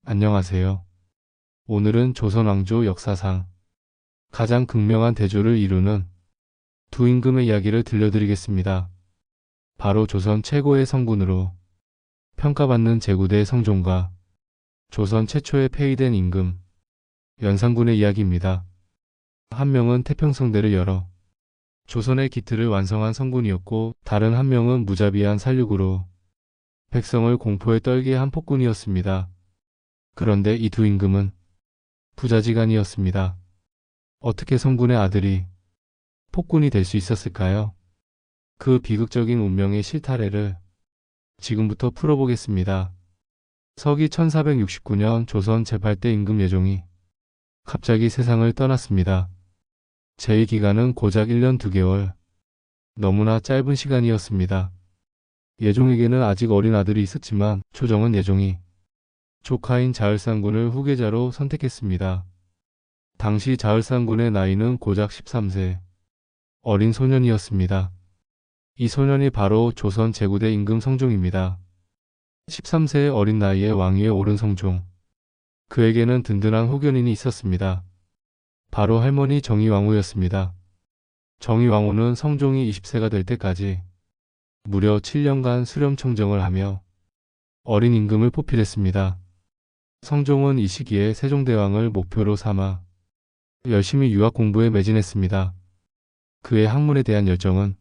안녕하세요. 오늘은 조선 왕조 역사상 가장 극명한 대조를 이루는 두 임금의 이야기를 들려드리겠습니다. 바로 조선 최고의 성군으로 평가받는 제구대 성종과 조선 최초의 폐위된 임금 연산군의 이야기입니다. 한 명은 태평성대를 열어 조선의 기틀을 완성한 성군이었고, 다른 한 명은 무자비한 살육으로 백성을 공포에 떨게 한 폭군이었습니다. 그런데 이 두 임금은 부자지간이었습니다. 어떻게 성군의 아들이 폭군이 될 수 있었을까요? 그 비극적인 운명의 실타래를 지금부터 풀어보겠습니다. 서기 1469년 조선 제8대 임금 예종이 갑자기 세상을 떠났습니다. 제2기간은 고작 1년 2개월. 너무나 짧은 시간이었습니다. 예종에게는 아직 어린 아들이 있었지만 조정은 예종이 조카인 자을상군을 후계자로 선택했습니다. 당시 자을상군의 나이는 고작 13세. 어린 소년이었습니다. 이 소년이 바로 조선 제9대 임금 성종입니다. 13세의 어린 나이에 왕위에 오른 성종. 그에게는 든든한 호견인이 있었습니다. 바로 할머니 정의왕후였습니다. 정의왕후는 성종이 20세가 될 때까지 무려 7년간 수렴청정을 하며 어린 임금을 포필했습니다. 성종은 이 시기에 세종대왕을 목표로 삼아 열심히 유학 공부에 매진했습니다. 그의 학문에 대한 열정은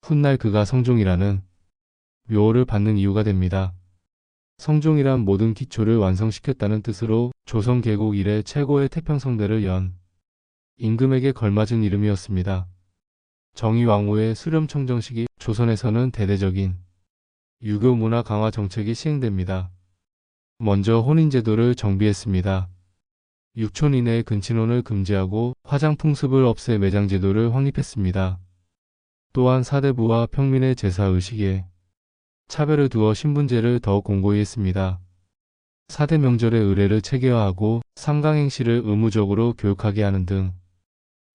훗날 그가 성종이라는 묘호를 받는 이유가 됩니다. 성종이란 모든 기초를 완성시켰다는 뜻으로 조선 개국 이래 최고의 태평성대를 연 임금에게 걸맞은 이름이었습니다. 정의왕후의 수렴청정식이 조선에서는 대대적인 유교 문화 강화 정책이 시행됩니다. 먼저 혼인제도를 정비했습니다. 6촌 이내의 근친혼을 금지하고 화장풍습을 없애 매장제도를 확립했습니다. 또한 사대부와 평민의 제사의식에 차별을 두어 신분제를 더욱 공고히 했습니다. 사대 명절의 의례를 체계화하고 삼강행시를 의무적으로 교육하게 하는 등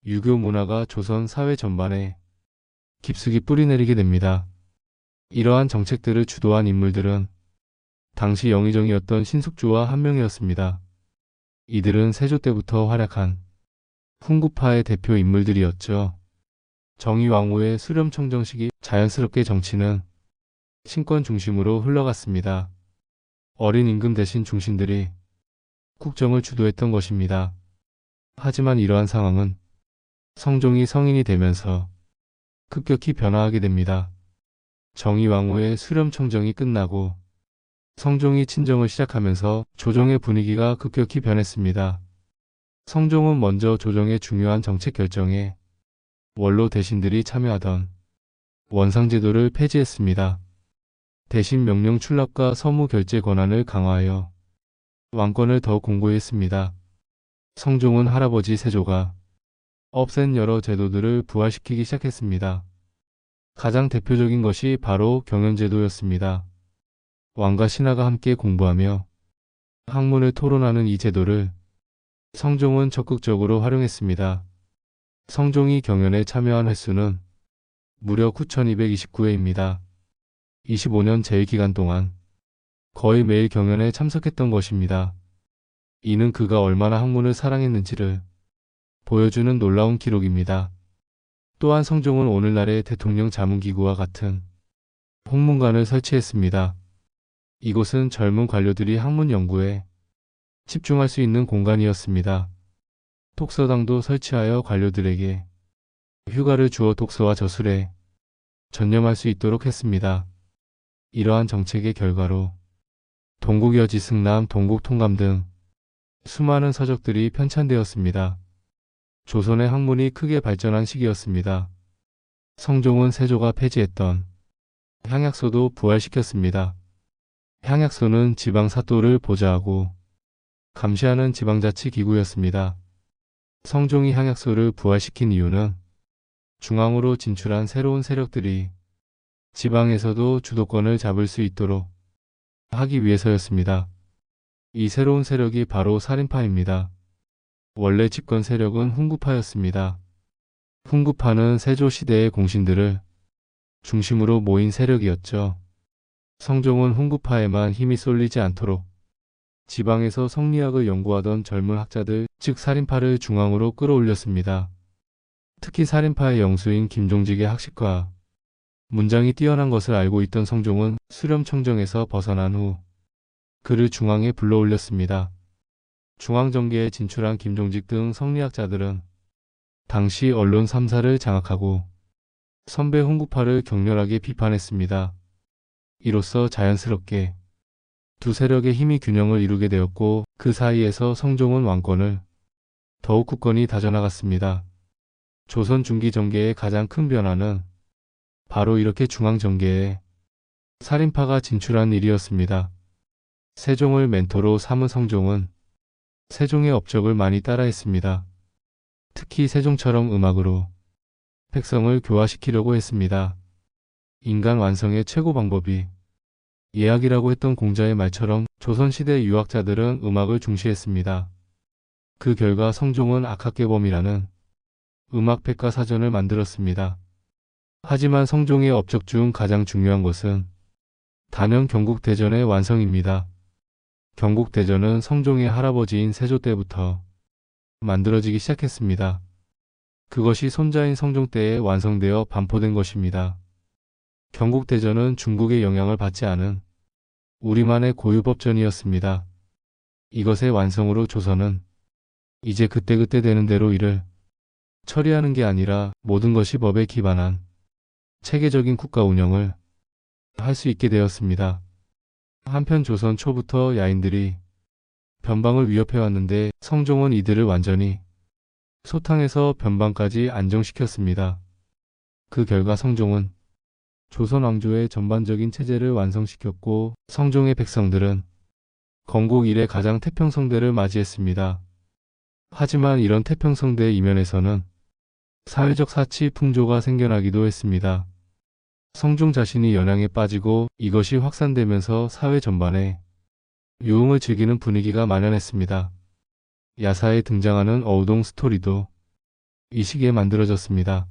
유교 문화가 조선 사회 전반에 깊숙이 뿌리내리게 됩니다. 이러한 정책들을 주도한 인물들은 당시 영의정이었던 신숙주와 한명이었습니다. 이들은 세조 때부터 활약한 훈구파의 대표 인물들이었죠. 정의왕후의 수렴청정식이 자연스럽게 정치는 신권 중심으로 흘러갔습니다. 어린 임금 대신 중신들이 국정을 주도했던 것입니다. 하지만 이러한 상황은 성종이 성인이 되면서 급격히 변화하게 됩니다. 정의왕후의 수렴청정이 끝나고 성종이 친정을 시작하면서 조정의 분위기가 급격히 변했습니다. 성종은 먼저 조정의 중요한 정책 결정에 원로 대신들이 참여하던 원상제도를 폐지했습니다. 대신 명령 출납과 서무 결제 권한을 강화하여 왕권을 더 공고히 했습니다. 성종은 할아버지 세조가 없앤 여러 제도들을 부활시키기 시작했습니다. 가장 대표적인 것이 바로 경연제도였습니다. 왕과 신하가 함께 공부하며 학문을 토론하는 이 제도를 성종은 적극적으로 활용했습니다. 성종이 경연에 참여한 횟수는 무려 9,229회입니다. 25년 제1기간 동안 거의 매일 경연에 참석했던 것입니다. 이는 그가 얼마나 학문을 사랑했는지를 보여주는 놀라운 기록입니다. 또한 성종은 오늘날의 대통령 자문기구와 같은 홍문관을 설치했습니다. 이곳은 젊은 관료들이 학문 연구에 집중할 수 있는 공간이었습니다. 독서당도 설치하여 관료들에게 휴가를 주어 독서와 저술에 전념할 수 있도록 했습니다. 이러한 정책의 결과로 동국여지 승남, 동국통감 등 수많은 서적들이 편찬되었습니다. 조선의 학문이 크게 발전한 시기였습니다. 성종은 세조가 폐지했던 향약소도 부활시켰습니다. 향약소는 지방사또를 보좌하고 감시하는 지방자치기구였습니다. 성종이 향약소를 부활시킨 이유는 중앙으로 진출한 새로운 세력들이 지방에서도 주도권을 잡을 수 있도록 하기 위해서였습니다. 이 새로운 세력이 바로 살인파입니다. 원래 집권 세력은 훈구파였습니다. 훈구파는 세조 시대의 공신들을 중심으로 모인 세력이었죠. 성종은 훈구파에만 힘이 쏠리지 않도록 지방에서 성리학을 연구하던 젊은 학자들, 즉 살인파를 중앙으로 끌어올렸습니다. 특히 살인파의 영수인 김종직의 학식과 문장이 뛰어난 것을 알고 있던 성종은 수렴청정에서 벗어난 후 그를 중앙에 불러올렸습니다. 중앙정계에 진출한 김종직 등 성리학자들은 당시 언론 3사를 장악하고 선배 홍구파를 격렬하게 비판했습니다. 이로써 자연스럽게 두 세력의 힘이 균형을 이루게 되었고 그 사이에서 성종은 왕권을 더욱 굳건히 다져나갔습니다. 조선 중기 정계의 가장 큰 변화는 바로 이렇게 중앙정계에 살인파가 진출한 일이었습니다. 세종을 멘토로 삼은 성종은 세종의 업적을 많이 따라했습니다. 특히 세종처럼 음악으로 백성을 교화시키려고 했습니다. 인간 완성의 최고 방법이 예학이라고 했던 공자의 말처럼 조선시대 유학자들은 음악을 중시했습니다. 그 결과 성종은 악학계범이라는 음악백과사전을 만들었습니다. 하지만 성종의 업적 중 가장 중요한 것은 단연 경국대전의 완성입니다. 경국대전은 성종의 할아버지인 세조 때부터 만들어지기 시작했습니다. 그것이 손자인 성종 때에 완성되어 반포된 것입니다. 경국대전은 중국의 영향을 받지 않은 우리만의 고유법전이었습니다. 이것의 완성으로 조선은 이제 그때그때 되는 대로 일을 처리하는 게 아니라 모든 것이 법에 기반한 체계적인 국가 운영을 할 수 있게 되었습니다. 한편 조선 초부터 야인들이 변방을 위협해왔는데 성종은 이들을 완전히 소탕해서 변방까지 안정시켰습니다. 그 결과 성종은 조선 왕조의 전반적인 체제를 완성시켰고 성종의 백성들은 건국 이래 가장 태평성대를 맞이했습니다. 하지만 이런 태평성대 이면에서는 사회적 사치 풍조가 생겨나기도 했습니다. 성종 자신이 연양에 빠지고 이것이 확산되면서 사회 전반에 유흥을 즐기는 분위기가 만연했습니다. 야사에 등장하는 어우동 스토리도 이 시기에 만들어졌습니다.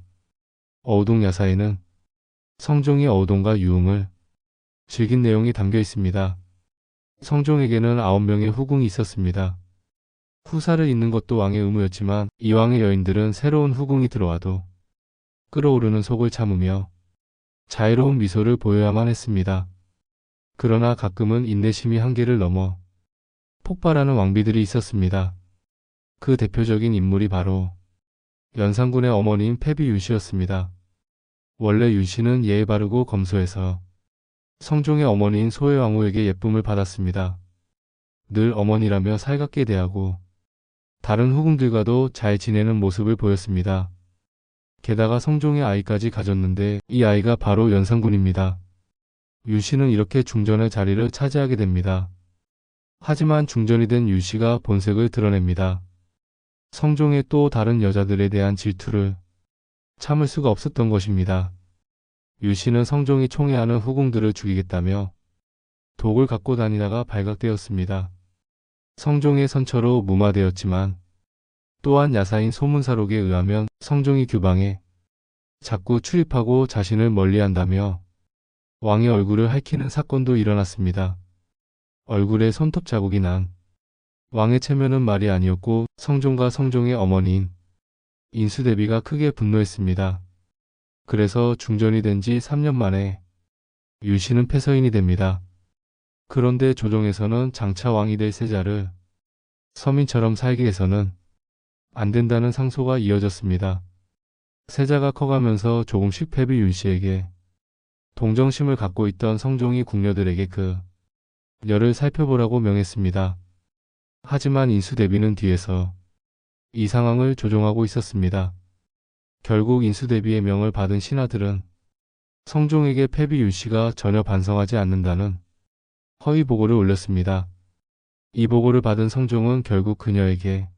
어우동 야사에는 성종이 어우동과 유흥을 즐긴 내용이 담겨 있습니다. 성종에게는 9명의 후궁이 있었습니다. 후사를 잇는 것도 왕의 의무였지만 이 왕의 여인들은 새로운 후궁이 들어와도 끓어오르는 속을 참으며 자애로운 미소를 보여야만 했습니다. 그러나 가끔은 인내심이 한계를 넘어 폭발하는 왕비들이 있었습니다. 그 대표적인 인물이 바로 연산군의 어머니인 패비 윤씨였습니다. 원래 윤씨는 예의 바르고 검소해서 성종의 어머니인 소혜왕후에게 예쁨을 받았습니다. 늘 어머니라며 살갑게 대하고 다른 후궁들과도 잘 지내는 모습을 보였습니다. 게다가 성종의 아이까지 가졌는데 이 아이가 바로 연산군입니다. 윤씨는 이렇게 중전의 자리를 차지하게 됩니다. 하지만 중전이 된 윤씨가 본색을 드러냅니다. 성종의 또 다른 여자들에 대한 질투를 참을 수가 없었던 것입니다. 윤씨는 성종이 총애하는 후궁들을 죽이겠다며 독을 갖고 다니다가 발각되었습니다. 성종의 선처로 무마되었지만 또한 야사인 소문사록에 의하면 성종이 규방에 자꾸 출입하고 자신을 멀리한다며 왕의 얼굴을 핥히는 사건도 일어났습니다. 얼굴에 손톱 자국이 난 왕의 체면은 말이 아니었고 성종과 성종의 어머니인 인수대비가 크게 분노했습니다. 그래서 중전이 된 지 3년 만에 윤씨는 폐서인이 됩니다. 그런데 조정에서는 장차 왕이 될 세자를 서민처럼 살게 해서는 안 된다는 상소가 이어졌습니다. 세자가 커가면서 조금씩 패비 윤씨에게 동정심을 갖고 있던 성종이 궁녀들에게 그 열을 살펴보라고 명했습니다. 하지만 인수대비는 뒤에서 이 상황을 조종하고 있었습니다. 결국 인수대비의 명을 받은 신하들은 성종에게 패비 윤씨가 전혀 반성하지 않는다는 허위 보고를 올렸습니다. 이 보고를 받은 성종은 결국 그녀에게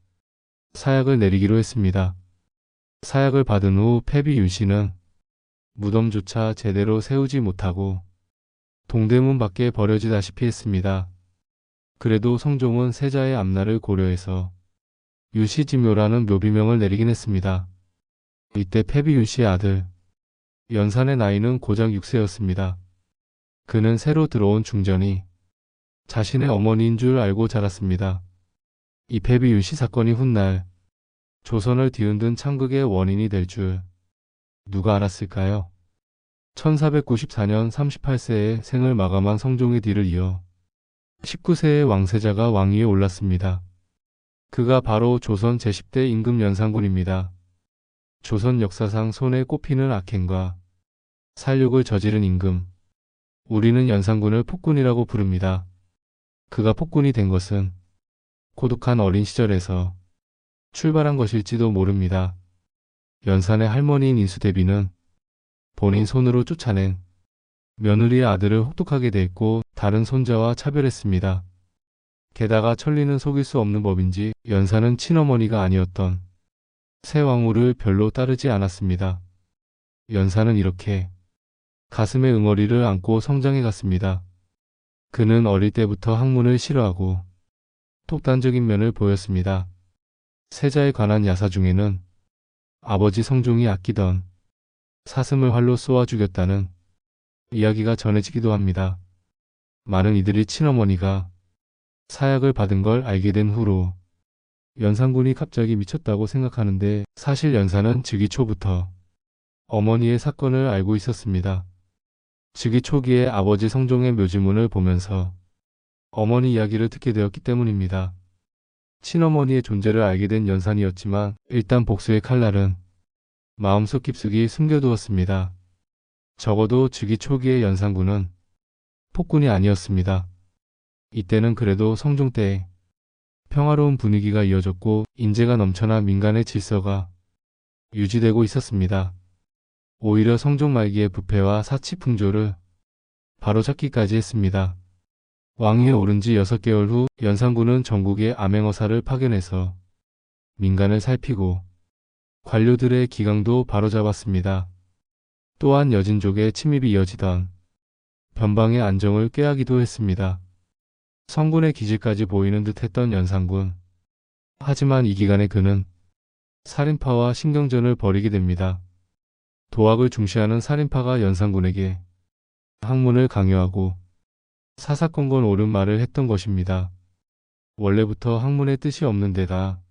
사약을 내리기로 했습니다. 사약을 받은 후 패비 윤씨는 무덤조차 제대로 세우지 못하고 동대문 밖에 버려지다시피 했습니다. 그래도 성종은 세자의 앞날을 고려해서 유시지묘라는 묘비명을 내리긴 했습니다. 이때 패비 윤씨의 아들 연산의 나이는 고작 6세였습니다. 그는 새로 들어온 중전이 자신의 어머니인 줄 알고 자랐습니다. 이 패비 윤씨 사건이 훗날 조선을 뒤흔든 창극의 원인이 될 줄 누가 알았을까요? 1494년 38세에 생을 마감한 성종의 뒤를 이어 19세의 왕세자가 왕위에 올랐습니다. 그가 바로 조선 제10대 임금 연산군입니다. 조선 역사상 손에 꼽히는 악행과 살육을 저지른 임금. 우리는 연산군을 폭군이라고 부릅니다. 그가 폭군이 된 것은 고독한 어린 시절에서 출발한 것일지도 모릅니다. 연산의 할머니인 인수대비는 본인 손으로 쫓아낸 며느리의 아들을 혹독하게 대했고 다른 손자와 차별했습니다. 게다가 천리는 속일 수 없는 법인지 연산은 친어머니가 아니었던 새 왕후를 별로 따르지 않았습니다. 연산은 이렇게 가슴에 응어리를 안고 성장해 갔습니다. 그는 어릴 때부터 학문을 싫어하고 독단적인 면을 보였습니다. 세자에 관한 야사 중에는 아버지 성종이 아끼던 사슴을 활로 쏘아 죽였다는 이야기가 전해지기도 합니다. 많은 이들이 친어머니가 사약을 받은 걸 알게 된 후로 연산군이 갑자기 미쳤다고 생각하는데 사실 연산은 즉위 초부터 어머니의 사건을 알고 있었습니다. 즉위 초기에 아버지 성종의 묘지문을 보면서 어머니 이야기를 듣게 되었기 때문입니다. 친어머니의 존재를 알게 된 연산이었지만 일단 복수의 칼날은 마음속 깊숙이 숨겨두었습니다. 적어도 즉위 초기의 연산군은 폭군이 아니었습니다. 이때는 그래도 성종 때에 평화로운 분위기가 이어졌고 인재가 넘쳐나 민간의 질서가 유지되고 있었습니다. 오히려 성종 말기의 부패와 사치 풍조를 바로잡기까지 했습니다. 왕위에 오른 지 6개월 후 연산군은 전국의 암행어사를 파견해서 민간을 살피고 관료들의 기강도 바로잡았습니다. 또한 여진족의 침입이 이어지던 변방의 안정을 꾀하기도 했습니다. 성군의 기질까지 보이는 듯 했던 연산군. 하지만 이 기간에 그는 살인파와 신경전을 벌이게 됩니다. 도학을 중시하는 살인파가 연산군에게 학문을 강요하고 사사건건 옳은 말을 했던 것입니다. 원래부터 학문의 뜻이 없는 데다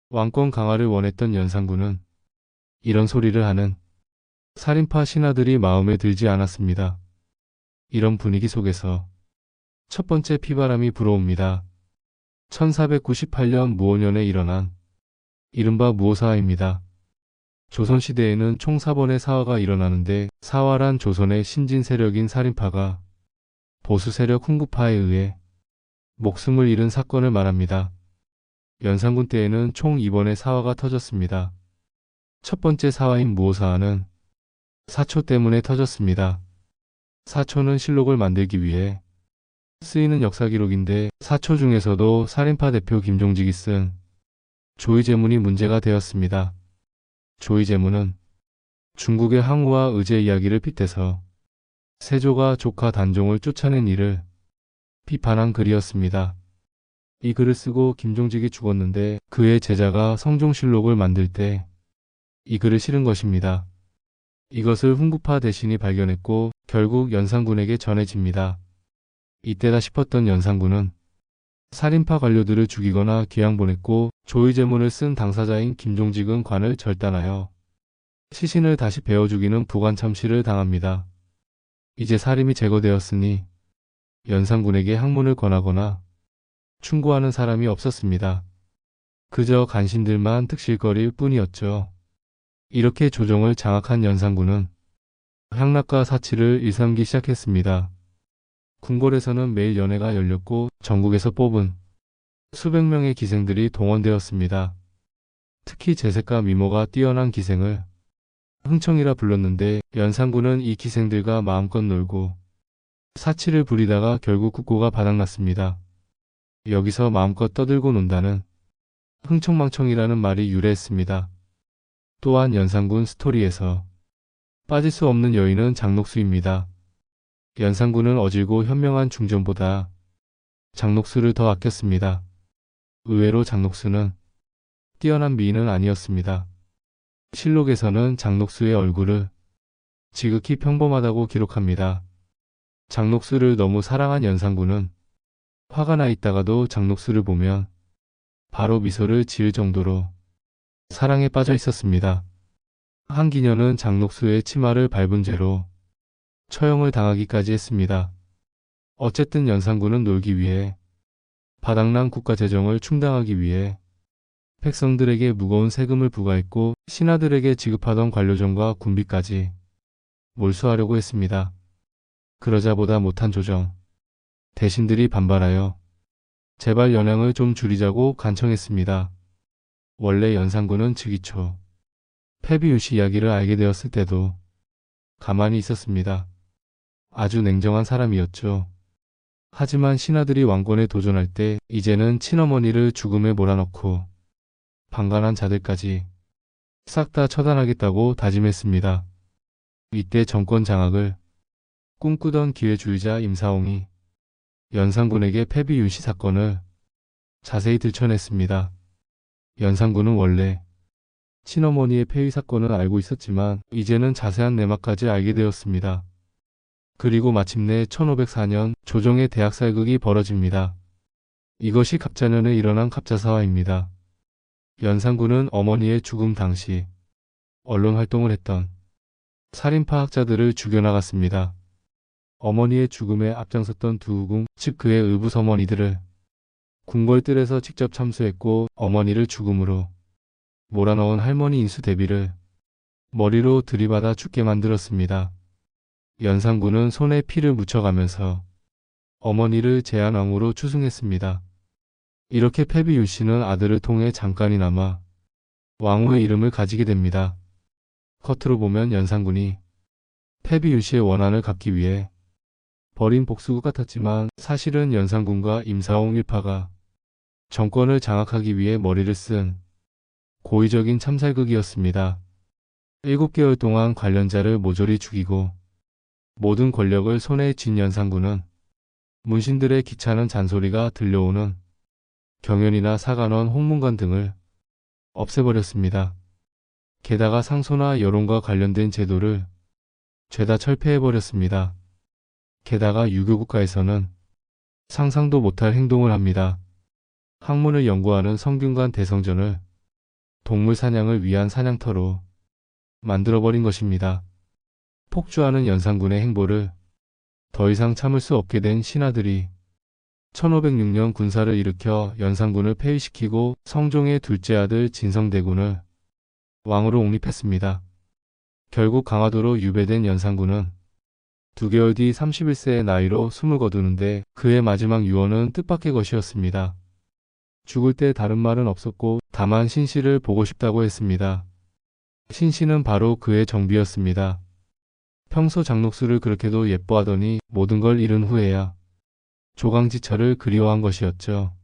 왕권 강화를 원했던 연산군은 이런 소리를 하는 살인파 신하들이 마음에 들지 않았습니다. 이런 분위기 속에서 첫 번째 피바람이 불어옵니다. 1498년 무오년에 일어난 이른바 무오사화입니다. 조선시대에는 총 4번의 사화가 일어나는데 사화란 조선의 신진 세력인 살인파가 보수 세력 훈구파에 의해 목숨을 잃은 사건을 말합니다. 연산군 때에는 총 2번의 사화가 터졌습니다. 첫 번째 사화인 무오사화는 사초 때문에 터졌습니다. 사초는 실록을 만들기 위해 쓰이는 역사기록인데 사초 중에서도 살인파 대표 김종직이 쓴 조의제문이 문제가 되었습니다. 조의제문은 중국의 항우와 의제 이야기를 빗대서 세조가 조카 단종을 쫓아낸 일을 비판한 글이었습니다. 이 글을 쓰고 김종직이 죽었는데 그의 제자가 성종실록을 만들 때 이 글을 실은 것입니다. 이것을 훈구파 대신이 발견했고 결국 연산군에게 전해집니다. 이때다 싶었던 연산군은 살인파 관료들을 죽이거나 귀양 보냈고 조의제문을 쓴 당사자인 김종직은 관을 절단하여 시신을 다시 베어 죽이는 부관참시를 당합니다. 이제 살인이 제거되었으니 연산군에게 학문을 권하거나 충고하는 사람이 없었습니다. 그저 간신들만 특실거릴 뿐이었죠. 이렇게 조정을 장악한 연산군은 향락과 사치를 일삼기 시작했습니다. 궁궐에서는 매일 연회가 열렸고 전국에서 뽑은 수백 명의 기생들이 동원되었습니다. 특히 재색과 미모가 뛰어난 기생을 흥청이라 불렀는데 연산군은 이 기생들과 마음껏 놀고 사치를 부리다가 결국 국고가 바닥났습니다. 여기서 마음껏 떠들고 논다는 흥청망청이라는 말이 유래했습니다. 또한 연산군 스토리에서 빠질 수 없는 여인은 장녹수입니다. 연산군은 어질고 현명한 중전보다 장녹수를 더 아꼈습니다. 의외로 장녹수는 뛰어난 미인은 아니었습니다. 실록에서는 장녹수의 얼굴을 지극히 평범하다고 기록합니다. 장녹수를 너무 사랑한 연산군은 화가 나 있다가도 장녹수를 보면 바로 미소를 지을 정도로 사랑에 빠져 있었습니다. 한기녀는 장녹수의 치마를 밟은 죄로 처형을 당하기까지 했습니다. 어쨌든 연산군은 놀기 위해, 바닥난 국가 재정을 충당하기 위해 백성들에게 무거운 세금을 부과했고 신하들에게 지급하던 관료정과 군비까지 몰수하려고 했습니다. 그러자 보다 못한 조정, 대신들이 반발하여 제발 연양을 좀 줄이자고 간청했습니다. 원래 연산군은 즉위초 패비윤씨 이야기를 알게 되었을 때도 가만히 있었습니다. 아주 냉정한 사람이었죠. 하지만 신하들이 왕권에 도전할 때 이제는 친어머니를 죽음에 몰아넣고 방관한 자들까지 싹 다 처단하겠다고 다짐했습니다. 이때 정권 장악을 꿈꾸던 기회주의자 임사홍이 연산군에게 패비윤씨 사건을 자세히 들춰냈습니다. 연산군은 원래 친어머니의 폐위 사건을 알고 있었지만 이제는 자세한 내막까지 알게 되었습니다. 그리고 마침내 1504년 조정의 대학살극이 벌어집니다. 이것이 갑자년에 일어난 갑자사화입니다. 연산군은 어머니의 죽음 당시 언론 활동을 했던 살인파학자들을 죽여나갔습니다. 어머니의 죽음에 앞장섰던 두우궁, 즉 그의 의붓어머니들을 궁궐뜰에서 직접 참수했고 어머니를 죽음으로 몰아넣은 할머니 인수 대비를 머리로 들이받아 죽게 만들었습니다. 연산군은 손에 피를 묻혀가면서 어머니를 제한왕으로 추승했습니다. 이렇게 패비윤씨는 아들을 통해 잠깐이나마 왕후의 이름을 가지게 됩니다. 겉으로 보면 연산군이 패비윤씨의 원한을 갚기 위해 벌인 복수국 같았지만 사실은 연산군과 임사홍 일파가 정권을 장악하기 위해 머리를 쓴 고의적인 참살극이었습니다. 7개월 동안 관련자를 모조리 죽이고 모든 권력을 손에 쥔 연산군은 문신들의 귀찮은 잔소리가 들려오는 경연이나 사관원, 홍문관 등을 없애버렸습니다. 게다가 상소나 여론과 관련된 제도를 죄다 철폐해버렸습니다. 게다가 유교국가에서는 상상도 못할 행동을 합니다. 학문을 연구하는 성균관 대성전을 동물 사냥을 위한 사냥터로 만들어버린 것입니다. 폭주하는 연산군의 행보를 더 이상 참을 수 없게 된 신하들이 1506년 군사를 일으켜 연산군을 폐위시키고 성종의 둘째 아들 진성대군을 왕으로 옹립했습니다. 결국 강화도로 유배된 연산군은 2개월 뒤 31세의 나이로 숨을 거두는데 그의 마지막 유언은 뜻밖의 것이었습니다. 죽을 때 다른 말은 없었고 다만 신씨를 보고 싶다고 했습니다. 신씨는 바로 그의 정비였습니다. 평소 장녹수를 그렇게도 예뻐하더니 모든 걸 잃은 후에야 조강지처를 그리워한 것이었죠.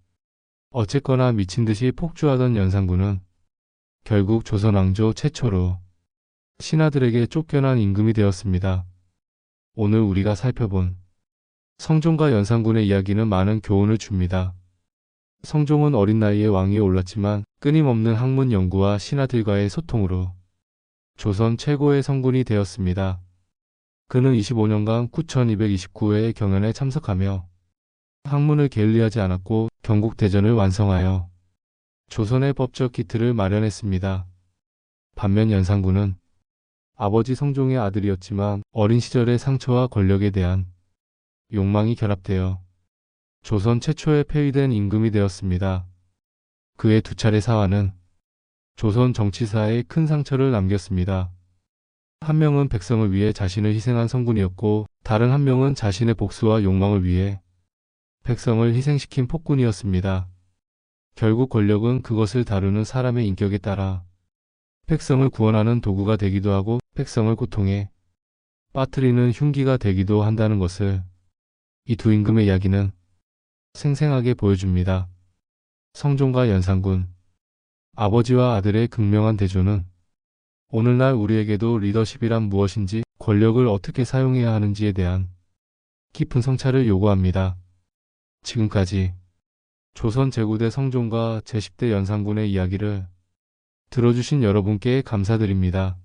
어쨌거나 미친듯이 폭주하던 연산군은 결국 조선 왕조 최초로 신하들에게 쫓겨난 임금이 되었습니다. 오늘 우리가 살펴본 성종과 연산군의 이야기는 많은 교훈을 줍니다. 성종은 어린 나이에 왕위에 올랐지만 끊임없는 학문 연구와 신하들과의 소통으로 조선 최고의 성군이 되었습니다. 그는 25년간 9229회의 경연에 참석하며 학문을 게을리하지 않았고 경국대전을 완성하여 조선의 법적 기틀을 마련했습니다. 반면 연산군은 아버지 성종의 아들이었지만 어린 시절의 상처와 권력에 대한 욕망이 결합되어 조선 최초의 폐위된 임금이 되었습니다. 그의 두 차례 사화는 조선 정치사에 큰 상처를 남겼습니다. 한 명은 백성을 위해 자신을 희생한 성군이었고 다른 한 명은 자신의 복수와 욕망을 위해 백성을 희생시킨 폭군이었습니다. 결국 권력은 그것을 다루는 사람의 인격에 따라 백성을 구원하는 도구가 되기도 하고 백성을 고통에 빠뜨리는 흉기가 되기도 한다는 것을 이 두 임금의 이야기는 생생하게 보여줍니다. 성종과 연산군, 아버지와 아들의 극명한 대조는 오늘날 우리에게도 리더십이란 무엇인지, 권력을 어떻게 사용해야 하는지에 대한 깊은 성찰을 요구합니다. 지금까지 조선 제9대 성종과 제10대 연산군의 이야기를 들어주신 여러분께 감사드립니다.